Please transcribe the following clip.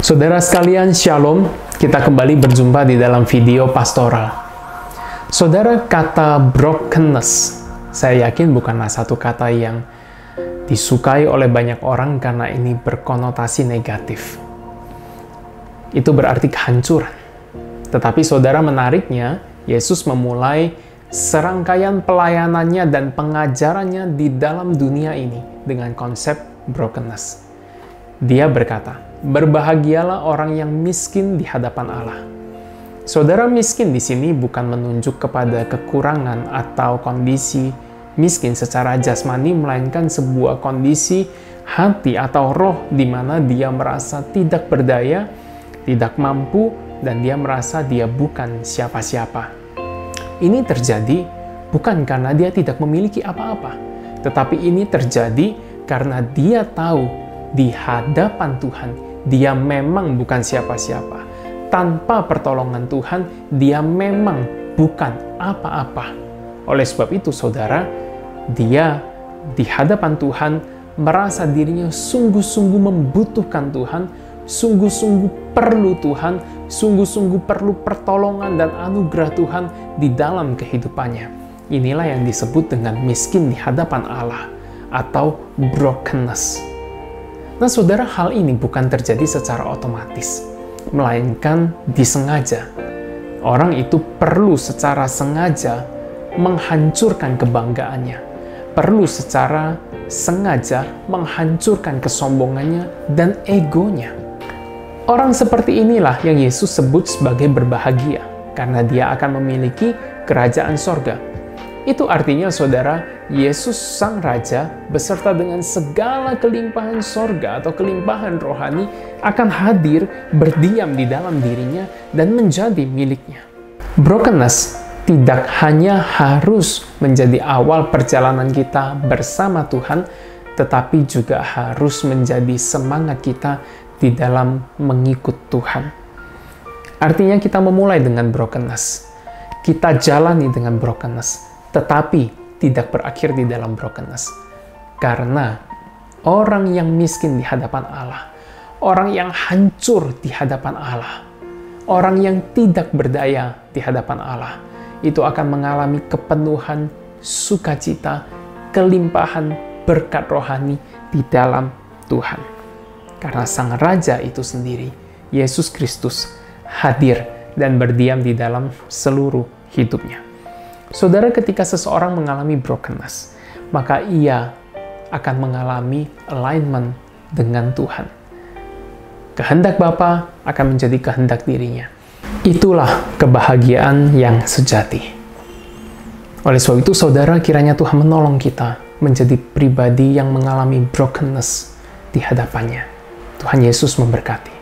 Saudara sekalian, Shalom. Kita kembali berjumpa di dalam video pastoral. Saudara, kata brokenness, saya yakin bukanlah satu kata yang disukai oleh banyak orang karena ini berkonotasi negatif. Itu berarti kehancuran. Tetapi saudara, menariknya, Yesus memulai serangkaian pelayanannya dan pengajarannya di dalam dunia ini dengan konsep brokenness. Dia berkata, "Berbahagialah orang yang miskin di hadapan Allah." Saudara, miskin di sini bukan menunjuk kepada kekurangan atau kondisi miskin secara jasmani, melainkan sebuah kondisi hati atau roh di mana dia merasa tidak berdaya, tidak mampu, dan dia merasa dia bukan siapa-siapa. Ini terjadi bukan karena dia tidak memiliki apa-apa, tetapi ini terjadi karena dia tahu di hadapan Tuhan dia memang bukan siapa-siapa. Tanpa pertolongan Tuhan, dia memang bukan apa-apa. Oleh sebab itu, saudara, dia di hadapan Tuhan merasa dirinya sungguh-sungguh membutuhkan Tuhan, sungguh-sungguh perlu Tuhan, sungguh-sungguh perlu pertolongan dan anugerah Tuhan di dalam kehidupannya. Inilah yang disebut dengan miskin di hadapan Allah atau brokenness. Nah, saudara, hal ini bukan terjadi secara otomatis, melainkan disengaja. Orang itu perlu secara sengaja menghancurkan kebanggaannya, perlu secara sengaja menghancurkan kesombongannya dan egonya. Orang seperti inilah yang Yesus sebut sebagai berbahagia, karena dia akan memiliki kerajaan sorga. Itu artinya, saudara, Yesus Sang Raja beserta dengan segala kelimpahan sorga atau kelimpahan rohani akan hadir berdiam di dalam dirinya dan menjadi miliknya. Brokenness tidak hanya harus menjadi awal perjalanan kita bersama Tuhan, tetapi juga harus menjadi semangat kita di dalam mengikut Tuhan. Artinya kita memulai dengan brokenness, kita jalani dengan brokenness, tetapi tidak berakhir di dalam brokenness. Karena orang yang miskin di hadapan Allah, orang yang hancur di hadapan Allah, orang yang tidak berdaya di hadapan Allah, itu akan mengalami kepenuhan sukacita, kelimpahan berkat rohani di dalam Tuhan. Karena Sang Raja itu sendiri, Yesus Kristus, hadir dan berdiam di dalam seluruh hidupnya. Saudara, ketika seseorang mengalami brokenness, maka ia akan mengalami alignment dengan Tuhan. Kehendak Bapa akan menjadi kehendak dirinya. Itulah kebahagiaan yang sejati. Oleh sebab itu, saudara, kiranya Tuhan menolong kita menjadi pribadi yang mengalami brokenness di hadapannya. Tuhan Yesus memberkati.